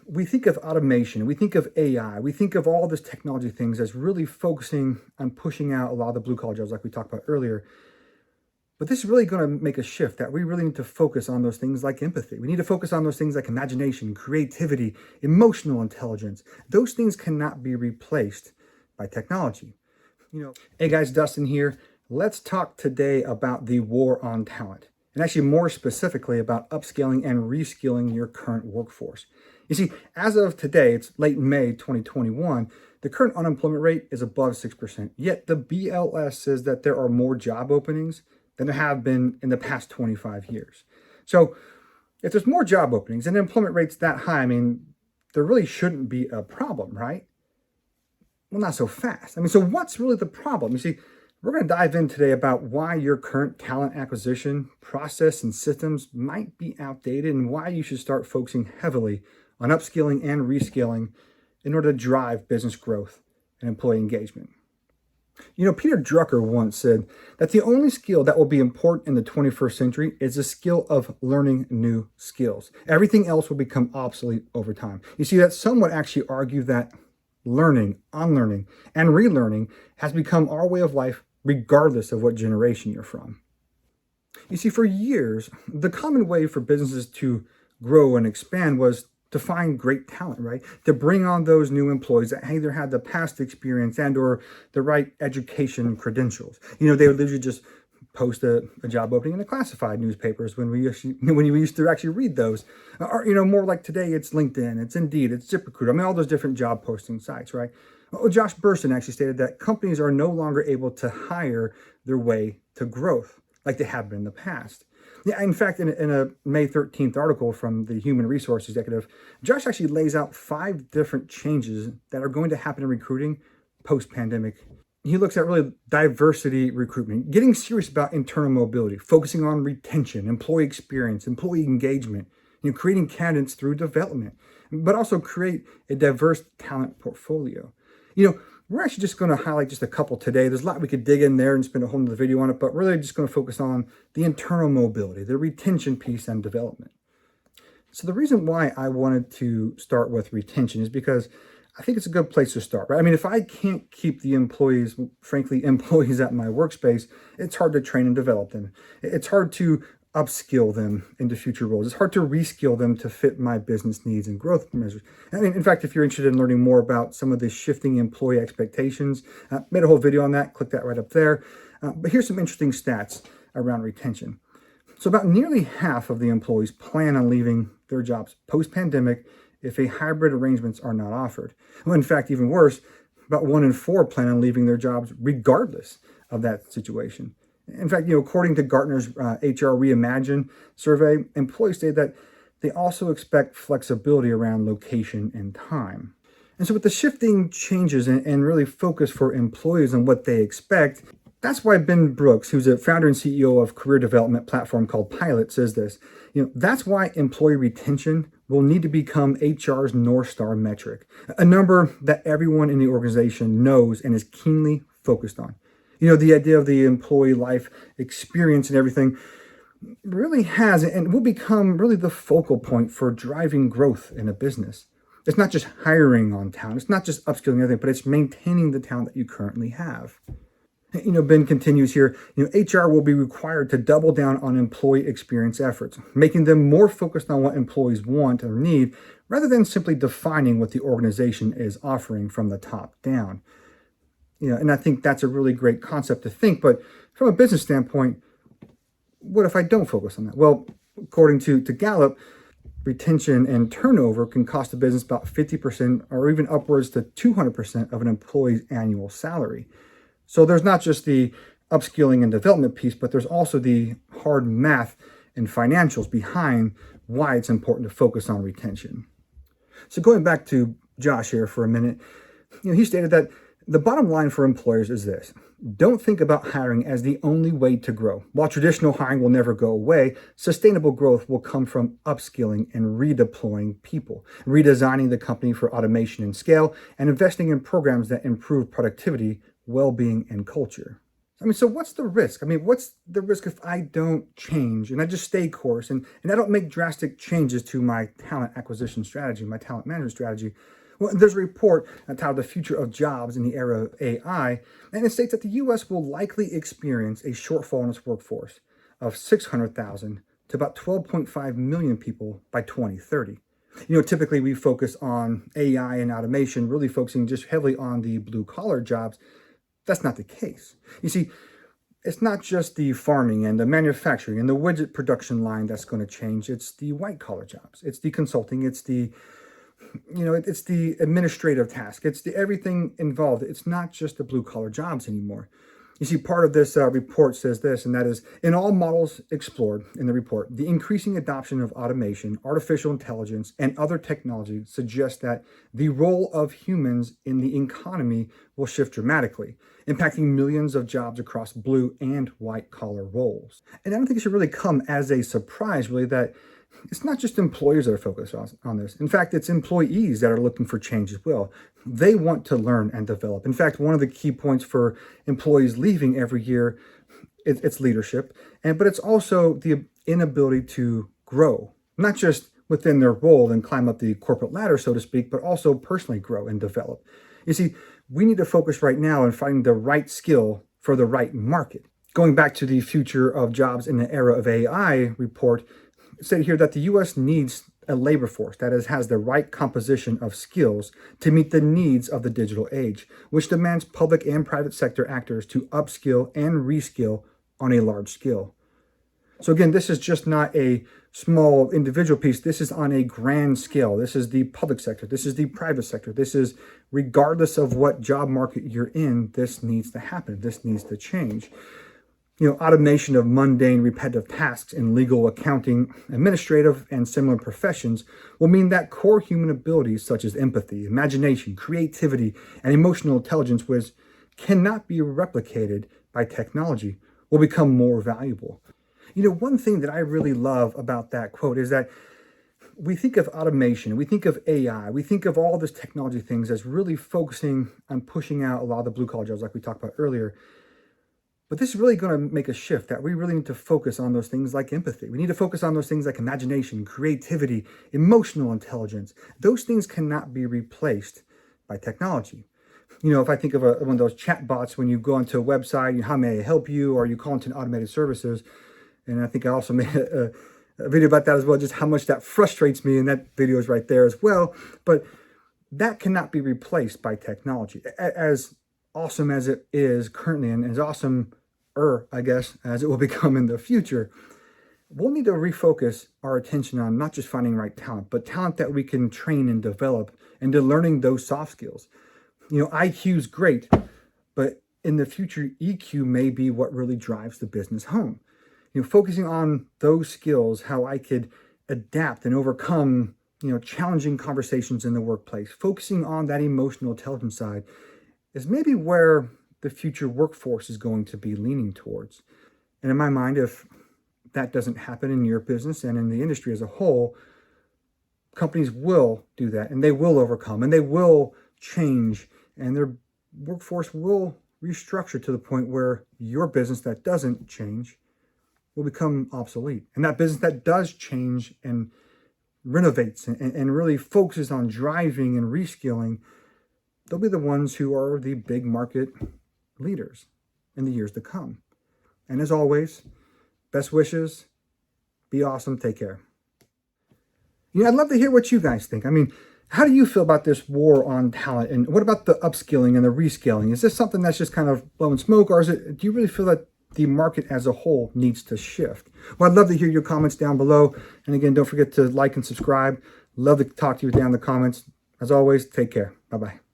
we think of automation, we think of AI, we think of all this technology things as really focusing on pushing out a lot of the blue collar jobs like we talked about earlier. But this is really going to make a shift that we really need to focus on those things like empathy. We need to focus on those things like imagination, creativity, emotional intelligence. Those things cannot be replaced by technology. Hey guys, Dustin here. Let's talk today about the war on talent, and actually more specifically about upskilling and reskilling your current workforce. You see, as of today, it's late May 2021, the current unemployment rate is above 6%, yet the BLS says that there are more job openings than there have been in the past 25 years. So if there's more job openings and the employment rate's that high, I mean, there really shouldn't be a problem, right? Well, not so fast. So what's really the problem? You see, we're going to dive in today about why your current talent acquisition process and systems might be outdated and why you should start focusing heavily on upskilling and reskilling in order to drive business growth and employee engagement. Peter Drucker once said that the only skill that will be important in the 21st century is the skill of learning new skills. Everything else will become obsolete over time. You see, that some would actually argue that learning, unlearning, and relearning has become our way of life regardless of what generation you're from. You see, for years, the common way for businesses to grow and expand was to find great talent, right? To bring on those new employees that either had the past experience and or the right education credentials. They would literally just post a job opening in the classified newspapers when we used to actually read those. Or, more like today, it's LinkedIn, it's Indeed, it's ZipRecruiter. All those different job posting sites, right? Well, Josh Bersin actually stated that companies are no longer able to hire their way to growth like they have been in the past. Yeah, in fact, in a May 13th article from the Human Resource Executive, Josh actually lays out 5 different changes that are going to happen in recruiting post-pandemic. He looks at really diversity recruitment, getting serious about internal mobility, focusing on retention, employee experience, employee engagement, creating candidates through development, but also create a diverse talent portfolio. We're actually just going to highlight just a couple today. There's a lot we could dig in there and spend a whole nother video on it, but really just going to focus on the internal mobility, the retention piece and development. So the reason why I wanted to start with retention is because I think it's a good place to start, right? If I can't keep the employees, frankly, employees at my workspace, it's hard to train and develop them. It's hard to upskill them into future roles. It's hard to reskill them to fit my business needs and growth measures. In fact, if you're interested in learning more about some of the shifting employee expectations, made a whole video on that. Click that right up there. But here's some interesting stats around retention. So about nearly half of the employees plan on leaving their jobs post-pandemic if a hybrid arrangements are not offered. Well, in fact, even worse, about 1 in 4 plan on leaving their jobs regardless of that situation. In fact, according to Gartner's HR Reimagine survey, employees say that they also expect flexibility around location and time. And so with the shifting changes and really focus for employees on what they expect, that's why Ben Brooks, who's a founder and CEO of career development platform called Pilot, says this. That's why employee retention will need to become HR's North Star metric, a number that everyone in the organization knows and is keenly focused on. The idea of the employee life experience and everything really has and will become really the focal point for driving growth in a business. It's not just hiring on talent. It's not just upskilling everything, but it's maintaining the talent that you currently have. Ben continues here, HR will be required to double down on employee experience efforts, making them more focused on what employees want or need, rather than simply defining what the organization is offering from the top down. And I think that's a really great concept to think, but from a business standpoint, what if I don't focus on that? Well, according to Gallup, retention and turnover can cost a business about 50% or even upwards to 200% of an employee's annual salary. So there's not just the upskilling and development piece, but there's also the hard math and financials behind why it's important to focus on retention. So going back to Josh here for a minute, he stated that the bottom line for employers is this. Don't think about hiring as the only way to grow. While traditional hiring will never go away, sustainable growth will come from upskilling and redeploying people, redesigning the company for automation and scale, and investing in programs that improve productivity, well-being, and culture. I mean, so what's the risk? I mean, what's the risk if I don't change and I just stay course and I don't make drastic changes to my talent acquisition strategy, my talent management strategy? Well, there's a report titled The Future of Jobs in the Era of AI, and it states that the US will likely experience a shortfall in its workforce of 600,000 to about 12.5 million people by 2030. Typically we focus on AI and automation, really focusing just heavily on the blue collar jobs. That's not the case. You see, it's not just the farming and the manufacturing and the widget production line that's going to change. It's the white collar jobs. It's the consulting. It's the administrative task. It's the everything involved. It's not just the blue collar jobs anymore. You see, part of this report says this, and that is, in all models explored in the report, the increasing adoption of automation, artificial intelligence, and other technology suggests that the role of humans in the economy will shift dramatically, impacting millions of jobs across blue and white collar roles. And I don't think it should really come as a surprise, really, that it's not just employers that are focused on this. In fact, it's employees that are looking for change as well. They want to learn and develop. In fact, one of the key points for employees leaving every year, it's leadership, but it's also the inability to grow, not just within their role and climb up the corporate ladder, so to speak, but also personally grow and develop. You see, we need to focus right now on finding the right skill for the right market. Going back to the Future of Jobs in the Era of AI report, it said here that the U.S. needs a labor force that has the right composition of skills to meet the needs of the digital age, which demands public and private sector actors to upskill and reskill on a large scale. So again, this is just not a small individual piece. This is on a grand scale. This is the public sector. This is the private sector. This is regardless of what job market you're in, this needs to happen. This needs to change. Automation of mundane, repetitive tasks in legal, accounting, administrative, and similar professions will mean that core human abilities such as empathy, imagination, creativity, and emotional intelligence, which cannot be replicated by technology, will become more valuable. One thing that I really love about that quote is that we think of automation, we think of AI, we think of all this technology things as really focusing on pushing out a lot of the blue collar jobs like we talked about earlier. But this is really going to make a shift that we really need to focus on those things like empathy. We need to focus on those things like imagination, creativity, emotional intelligence. Those things cannot be replaced by technology. If I think of one of those chat bots, when you go onto a website, how may I help you, or you call into an automated services. And I think I also made a video about that as well, just how much that frustrates me. And that video is right there as well. But that cannot be replaced by technology. As awesome as it is currently, and as awesome-er, I guess, as it will become in the future, we'll need to refocus our attention on not just finding right talent, but talent that we can train and develop into learning those soft skills. IQ is great, but in the future, EQ may be what really drives the business home. Focusing on those skills, how I could adapt and overcome, challenging conversations in the workplace, focusing on that emotional intelligence side is maybe where the future workforce is going to be leaning towards. And in my mind, if that doesn't happen in your business and in the industry as a whole, companies will do that, and they will overcome, and they will change, and their workforce will restructure to the point where your business that doesn't change will become obsolete. And that business that does change and renovates and really focuses on driving and reskilling, they'll be the ones who are the big market leaders in the years to come. And as always, best wishes, be awesome, take care. I'd love to hear what you guys think. I mean, how do you feel about this war on talent? And what about the upskilling and the reskilling? Is this something that's just kind of blowing smoke, or do you really feel that the market as a whole needs to shift? Well, I'd love to hear your comments down below. And again, don't forget to like and subscribe. Love to talk to you down in the comments. As always, take care. Bye-bye.